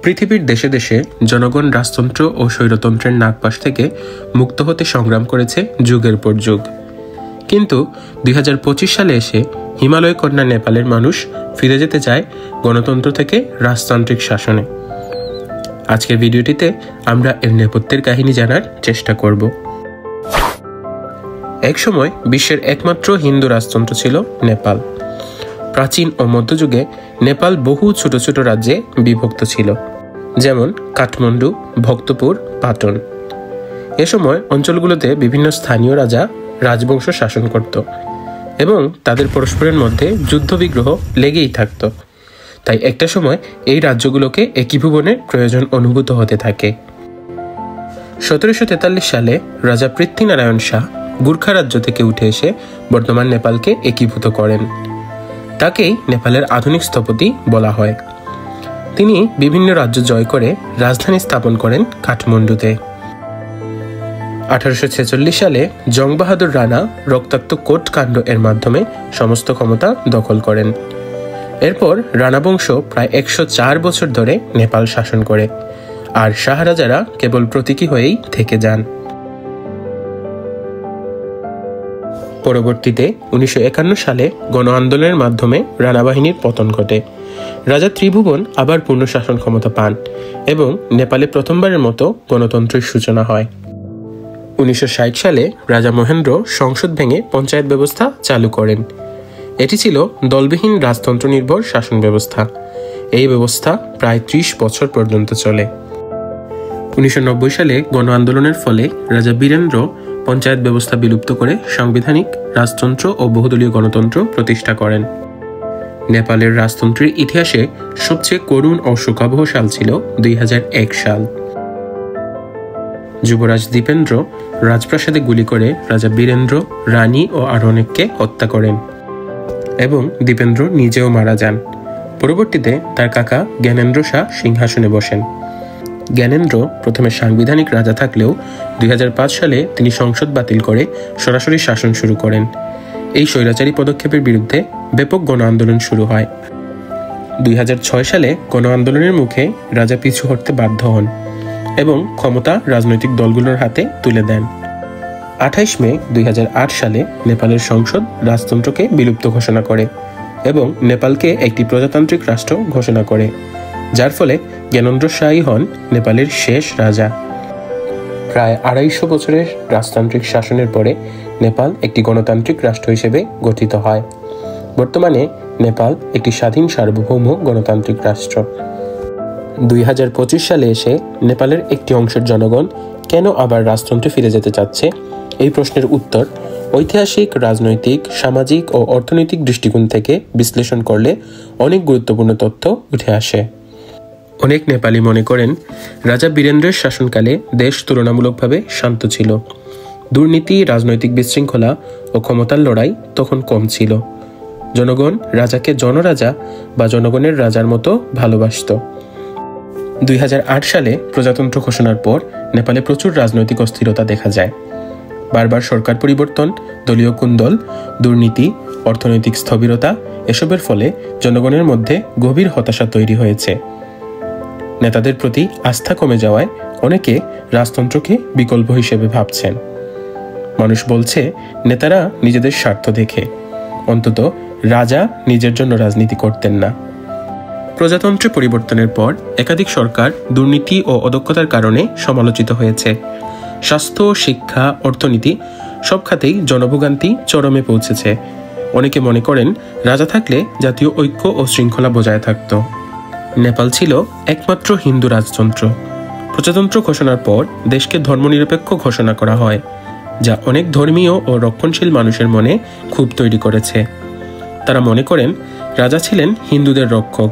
পৃথিবীর দেশে দেশে জনগণ রাজতন্ত্র ও স্বৈরতন্ত্রের নাগপাশ থেকে মুক্ত হতে সংগ্রাম করেছে যুগের পর যুগ। কিন্তু 2025 সালে এসে হিমালয় কন্যা নেপালের মানুষ ফিরে যেতে চায় গণতন্ত্র থেকে রাজতান্ত্রিক শাসনে। আজকের ভিডিওটিতে আমরা এর নেপথ্যের কাহিনী জানার চেষ্টা করব। একসময় বিশ্বের একমাত্র হিন্দু রাজতন্ত্র ছিল নেপাল। প্রাচীন ও মধ্যযুগে নেপাল বহু ছোট ছোট রাজ্যে বিভক্ত ছিল, যেমন কাঠমান্ডু, ভক্তপুর, পাটন। এ সময় অঞ্চলগুলোতে বিভিন্ন স্থানীয় রাজা রাজবংশ শাসন করত এবং তাদের পরস্পরের মধ্যে যুদ্ধবিগ্রহ লেগেই থাকত। তাই একটা সময় এই রাজ্যগুলোকে একীভবনের প্রয়োজন অনুভূত হতে থাকে। 1743 সালে রাজা পৃথ্বীনারায়ণ শাহ গুর্খা রাজ্য থেকে উঠে এসে বর্তমান নেপালকে একীভূত করেন। তাকেই নেপালের আধুনিক স্থপতি বলা হয়। তিনি বিভিন্ন রাজ্য জয় করে রাজধানী স্থাপন করেন কাঠমান্ডুতে। 1846 সালে জং বাহাদুর রানা রক্তাক্ত কোট কাণ্ড এর মাধ্যমে সমস্ত ক্ষমতা দখল করেন। এরপর রানা বংশ প্রায় 104 বছর ধরে নেপাল শাসন করে, আর শাহরাজারা কেবল প্রতীকী হয়েই থেকে যান। পরবর্তীতে 1951 সালে গণ আন্দোলনের মাধ্যমে রানা বাহিনীর পতন ঘটে। রাজা ত্রিভুবন আবার পূর্ণ শাসন ক্ষমতা পান এবং নেপালে প্রথমবারের মতো গণতন্ত্রের সূচনা হয়। 1960 সালে রাজা মহেন্দ্র সংসদ ভেঙে পঞ্চায়েত ব্যবস্থা চালু করেন। এটি ছিল দলবিহীন রাজতন্ত্র নির্ভর শাসন ব্যবস্থা। এই ব্যবস্থা প্রায় 30 বছর পর্যন্ত চলে। 1990 সালে গণ আন্দোলনের ফলে রাজা বীরেন্দ্র পঞ্চায়েত ব্যবস্থা বিলুপ্ত করে সাংবিধানিক রাজতন্ত্র ও বহুদলীয় গণতন্ত্র প্রতিষ্ঠা করেন। নেপালের রাজতন্ত্রের ইতিহাসে সবচেয়ে করুণ ও শোকাবহ সাল ছিল 2001 সাল। যুবরাজ দীপেন্দ্র রাজপ্রাসাদে গুলি করে রাজা বীরেন্দ্র, রানী ও আরো অনেককে হত্যা করেন এবং দীপেন্দ্র নিজেও মারা যান। পরবর্তীতে তার কাকা জ্ঞানেন্দ্র শাহ সিংহাসনে বসেন। জ্ঞানেন্দ্র প্রথমে সাংবিধানিক রাজা থাকলেও 2005 সালে তিনি সংসদ বাতিল করে সরাসরি শাসন শুরু করেন। এই স্বৈরাচারী পদক্ষেপের বিরুদ্ধে ব্যাপক গণ আন্দোলন শুরু হয়। 2006 সালে গণ আন্দোলনের মুখে রাজা পিছু হটতে বাধ্য হন এবং ক্ষমতা রাজনৈতিক দলগুলোর হাতে তুলে দেন। 28 মে 2008 সালে নেপালের সংসদ রাজতন্ত্রকে বিলুপ্ত ঘোষণা করে এবং নেপালকে একটি প্রজাতান্ত্রিক রাষ্ট্র ঘোষণা করে, যার ফলে জ্ঞানেন্দ্র শাহই হন নেপালের শেষ রাজা। প্রায় 250 বছরের রাজতান্ত্রিক শাসনের পরে নেপাল একটি গণতান্ত্রিক রাষ্ট্র হিসেবে গঠিত হয়। বর্তমানে নেপাল একটি স্বাধীন সার্বভৌম গণতান্ত্রিক রাষ্ট্র। 2025 সালে এসে নেপালের একটি অংশের জনগণ কেন আবার রাজতন্ত্রে ফিরে যেতে চাচ্ছে, এই প্রশ্নের উত্তর ঐতিহাসিক, রাজনৈতিক, সামাজিক ও অর্থনৈতিক দৃষ্টিকোণ থেকে বিশ্লেষণ করলে অনেক গুরুত্বপূর্ণ তথ্য উঠে আসে। অনেক নেপালি মনে করেন রাজা বীরেন্দ্রের শাসনকালে দেশ তুলনামূলকভাবে শান্ত ছিল। দুর্নীতি, রাজনৈতিক বিশৃঙ্খলা ও ক্ষমতার লড়াই তখন কম ছিল। জনগণ রাজাকে জনরাজা বা জনগণের রাজার মতো ভালোবাসত। 2008 সালে প্রজাতন্ত্র ঘোষণার পর নেপালে প্রচুর রাজনৈতিক অস্থিরতা দেখা যায়। বারবার সরকার পরিবর্তন, দলীয় কুন্দল, দুর্নীতি, অর্থনৈতিক স্থবিরতা, এসবের ফলে জনগণের মধ্যে গভীর হতাশা তৈরি হয়েছে। নেতাদের প্রতি আস্থা কমে যাওয়ায় অনেকে রাজতন্ত্রকে বিকল্প হিসেবে ভাবছেন। মানুষ বলছে নেতারা নিজেদের স্বার্থ দেখে, অন্তত রাজা নিজের জন্য রাজনীতি করতেন না। প্রজাতন্ত্রে পরিবর্তনের পর একাধিক সরকার দুর্নীতি ও অদক্ষতার কারণে সমালোচিত হয়েছে। স্বাস্থ্য, শিক্ষা, অর্থনীতি সব খাতেই জনভোগান্তি চরমে পৌঁছেছে। অনেকে মনে করেন রাজা থাকলে জাতীয় ঐক্য ও শৃঙ্খলা বজায় থাকত। নেপাল ছিল একমাত্র হিন্দু রাজতন্ত্র। প্রজাতন্ত্র ঘোষণার পর দেশকে ধর্মনিরপেক্ষ ঘোষণা করা হয়, যা অনেক ধর্মীয় ও রক্ষণশীল মানুষের মনে ক্ষোভ তৈরি করেছে। তারা মনে করেন রাজা ছিলেন হিন্দুদের রক্ষক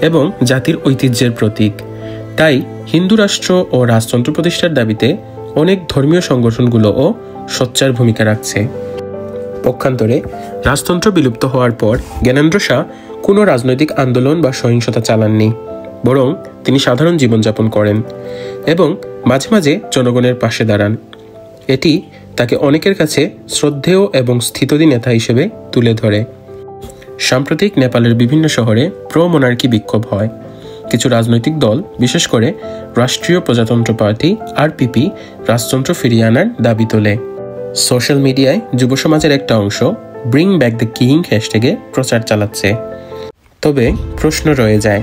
এবং জাতির ঐতিহ্যের প্রতীক। তাই হিন্দু রাষ্ট্র ও রাজতন্ত্র প্রতিষ্ঠার দাবিতে অনেক ধর্মীয় সংগঠনগুলোও সোচ্চার ভূমিকা রাখছে। পক্ষান্তরে রাজতন্ত্র বিলুপ্ত হওয়ার পর জ্ঞানেন্দ্র শাহ কোনো রাজনৈতিক আন্দোলন বা সহিংসতা চালাননি, বরং তিনি সাধারণ জীবনযাপন করেন এবং মাঝে মাঝে জনগণের পাশে দাঁড়ান। এটি তাকে অনেকের কাছে শ্রদ্ধেয় এবং স্থিতধী নেতা হিসেবে তুলে ধরে। সাম্প্রতিক নেপালের বিভিন্ন শহরে প্রো মোনার্কি বিক্ষোভ হয়, কিছু রাজনৈতিক দল, বিশেষ করে রাষ্ট্রীয় প্রজাতন্ত্র পার্টি আরপিপি, রাজতন্ত্র ফিরিয়ে আনার দাবি তোলে। সোশ্যাল মিডিয়ায় যুব সমাজের একটা অংশ ব্রিং ব্যাক দ্য কিং হ্যাশট্যাগে প্রচার চালাচ্ছে। তবে প্রশ্ন রয়ে যায়,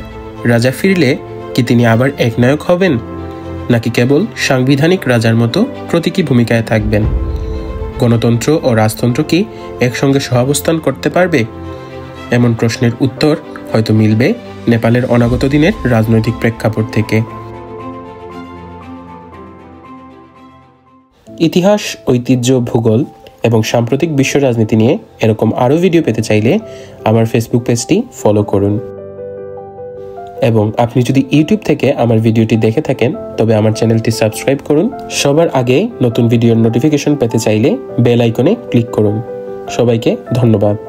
রাজা ফিরলে কি তিনি আবার একনায়ক হবেন, নাকি কেবল সাংবিধানিক রাজার মতো প্রতীকী ভূমিকায় থাকবেন? গণতন্ত্র ও রাজতন্ত্র কি একসঙ্গে সহাবস্থান করতে পারবে? এমন প্রশ্নের উত্তর হয়তো মিলবে নেপালের অনাগত দিনের রাজনৈতিক প্রেক্ষাপট থেকে। ইতিহাস, ঐতিহ্য, ভূগোল এবং সাম্প্রতিক বিশ্ব রাজনীতি নিয়ে এরকম আরও ভিডিও পেতে চাইলে আমার ফেসবুক পেজটি ফলো করুন। এবং আপনি যদি ইউটিউব থেকে আমার ভিডিওটি দেখে থাকেন তবে আমার চ্যানেলটি সাবস্ক্রাইব করুন। সবার আগে নতুন ভিডিওর নোটিফিকেশন পেতে চাইলে বেল আইকনে ক্লিক করুন। সবাইকে ধন্যবাদ।